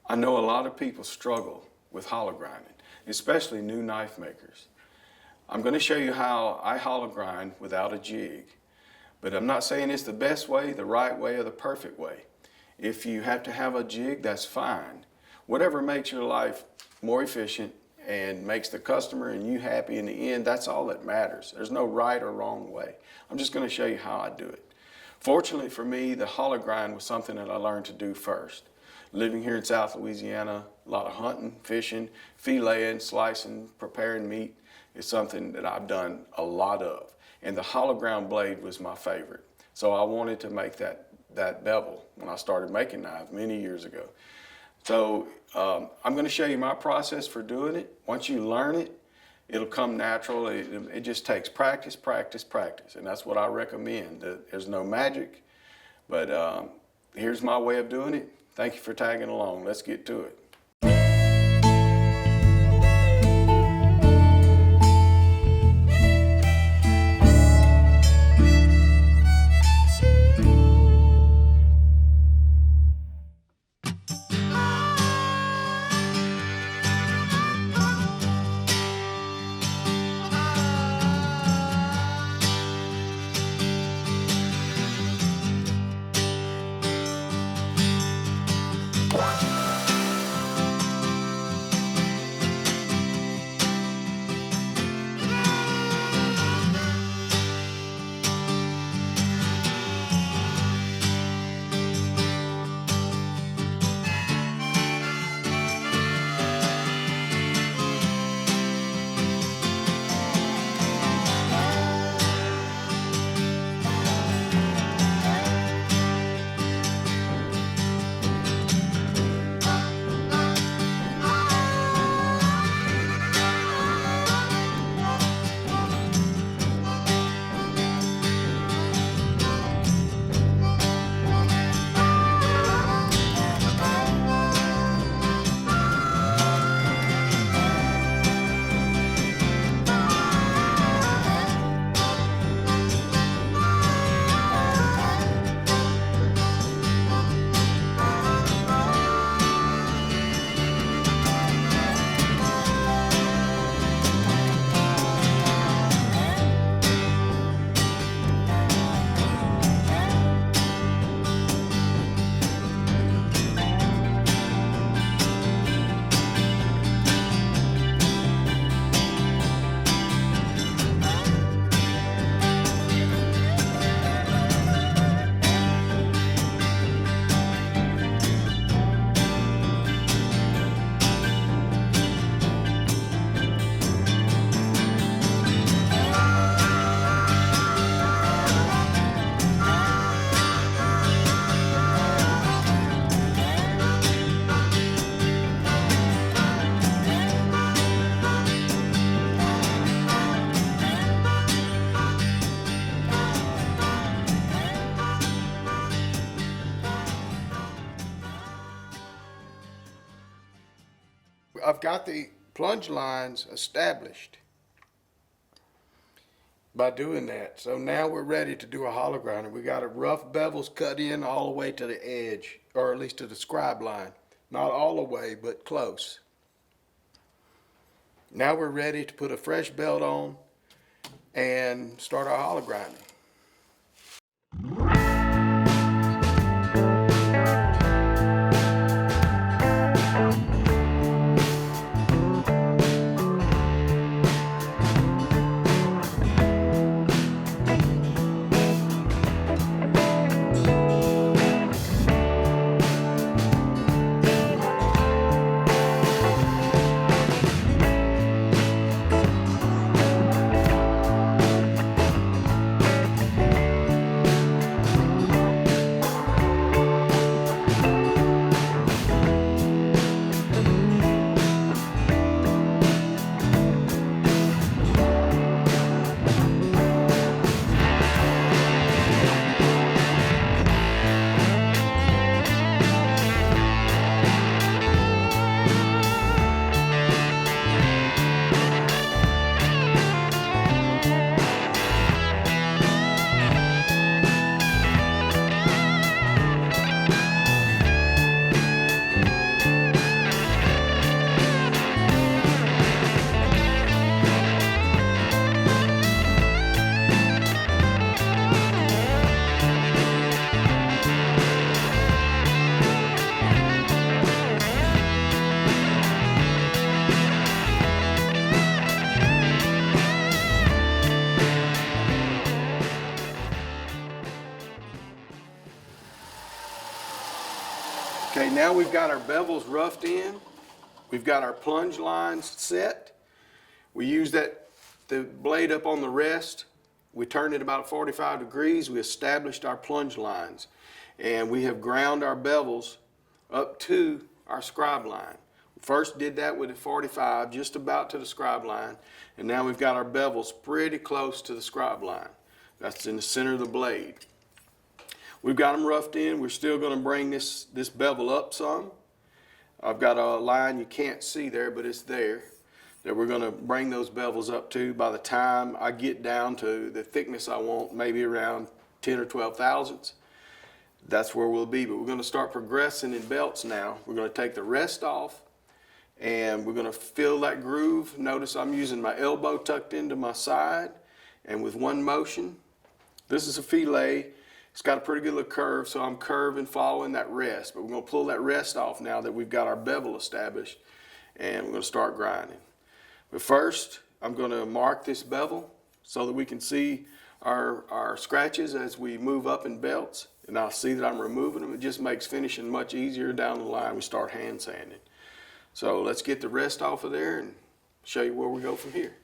I know a lot of people struggle with hollow grinding, especially new knife makers. I'm going to show you how I hollow grind without a jig, but I'm not saying it's the best way, the right way, or the perfect way. If you have to have a jig, that's fine. Whatever makes your life more efficient and makes the customer and you happy in the end, that's all that matters. There's no right or wrong way. I'm just going to show you how I do it. Fortunately for me, the hollow grind was something that I learned to do first. Living here in South Louisiana, a lot of hunting, fishing, filleting, slicing, preparing meat is something that I've done a lot of. And the hollow ground blade was my favorite. So I wanted to make that bevel when I started making knives many years ago. So I'm going to show you my process for doing it. Once you learn it, it'll come natural. It just takes practice, practice, practice. And that's what I recommend. There's no magic, but here's my way of doing it. Thank you for tagging along. Let's get to it. I've got the plunge lines established by doing that. So now we're ready to do a hollow grinder. We got a rough bevels cut in all the way to the edge, or at least to the scribe line. Not all the way, but close. Now we're ready to put a fresh belt on and start our hollow grinding. now we've got our bevels roughed in. We've got our plunge lines set. We use the blade up on the rest. We turned it about 45 degrees. We established our plunge lines. And we have ground our bevels up to our scribe line. First did that with a 45, just about to the scribe line. And now we've got our bevels pretty close to the scribe line. That's in the center of the blade. We've got them roughed in. We're still going to bring this bevel up some. I've got a line you can't see there, but it's there, that we're going to bring those bevels up to. By the time I get down to the thickness I want, maybe around 10 or 12 thousandths, that's where we'll be. But we're going to start progressing in belts now. We're going to take the rest off, and we're going to fill that groove. Notice I'm using my elbow tucked into my side, and with one motion, this is a fillet. It's got a pretty good little curve, so I'm curving, following that rest. But we're going to pull that rest off now that we've got our bevel established, and we're going to start grinding. But first, I'm going to mark this bevel so that we can see our scratches as we move up in belts, and I'll see that I'm removing them. It just makes finishing much easier down the line. We start hand sanding. So let's get the rest off of there and show you where we go from here.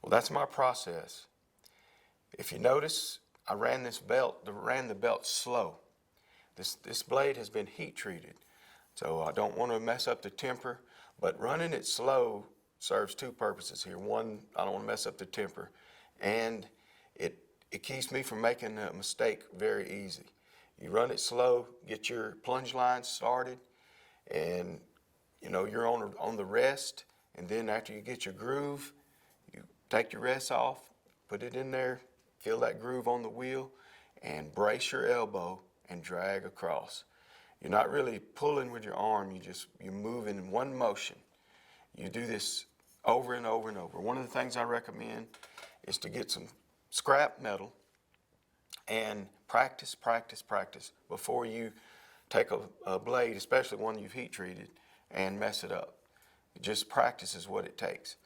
Well, that's my process. If you notice, I ran the belt slow. This blade has been heat treated, so I don't want to mess up the temper, but running it slow serves two purposes here. One, I don't want to mess up the temper, and it keeps me from making a mistake very easy. You run it slow, get your plunge line started, and you're on the rest, and then after you get your groove, you take your rest off, put it in there, feel that groove on the wheel, and brace your elbow and drag across. You're not really pulling with your arm, you move in one motion. You do this over and over and over. One of the things I recommend is to get some scrap metal and practice before you take a blade, especially one you've heat treated, and mess it up. Just practice is what it takes.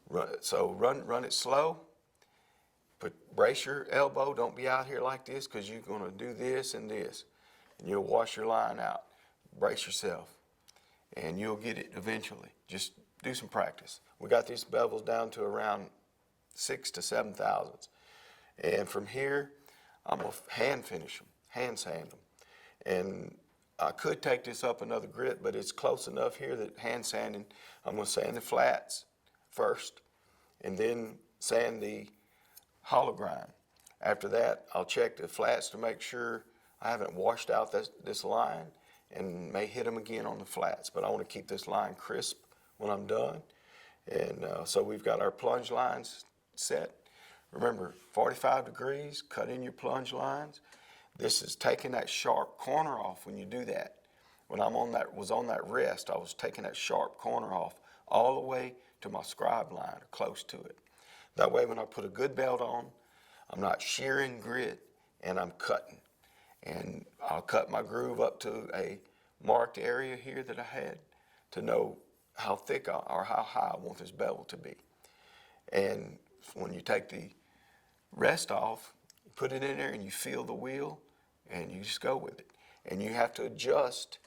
Run it slow. Brace your elbow. Don't be out here like this, because you're going to do this and this, and you'll wash your line out. Brace yourself, and you'll get it eventually. Just do some practice. We got these bevels down to around 6 to 7 thousandths, and from here, I'm going to hand finish them, hand sand them. And I could take this up another grit, but it's close enough here that hand sanding, I'm going to sand the flats first, and then sand the hollow grind. After that, I'll check the flats to make sure I haven't washed out this line, and may hit them again on the flats, but I want to keep this line crisp when I'm done. And so we've got our plunge lines set. Remember, 45 degrees, cut in your plunge lines. This is taking that sharp corner off when you do that. When was on that rest, I was taking that sharp corner off all the way to my scribe line, or close to it. That way, when I put a good belt on, I'm not shearing grit, and I'm cutting. And I'll cut my groove up to a marked area here that I had to know how thick or how high I want this bevel to be. And when you take the rest off, you put it in there and you feel the wheel, and you just go with it. And you have to adjust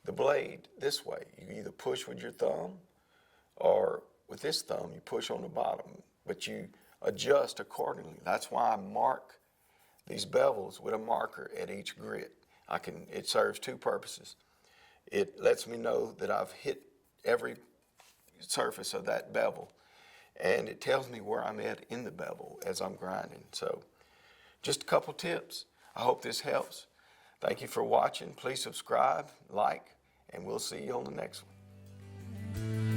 the blade this way. You either push with your thumb, or with this thumb you push on the bottom, but you adjust accordingly. That's why I mark these bevels with a marker at each grit. It serves two purposes. It lets me know that I've hit every surface of that bevel, and it tells me where I'm at in the bevel as I'm grinding. So just a couple tips. I hope this helps. Thank you for watching. Please subscribe, like, and we'll see you on the next one.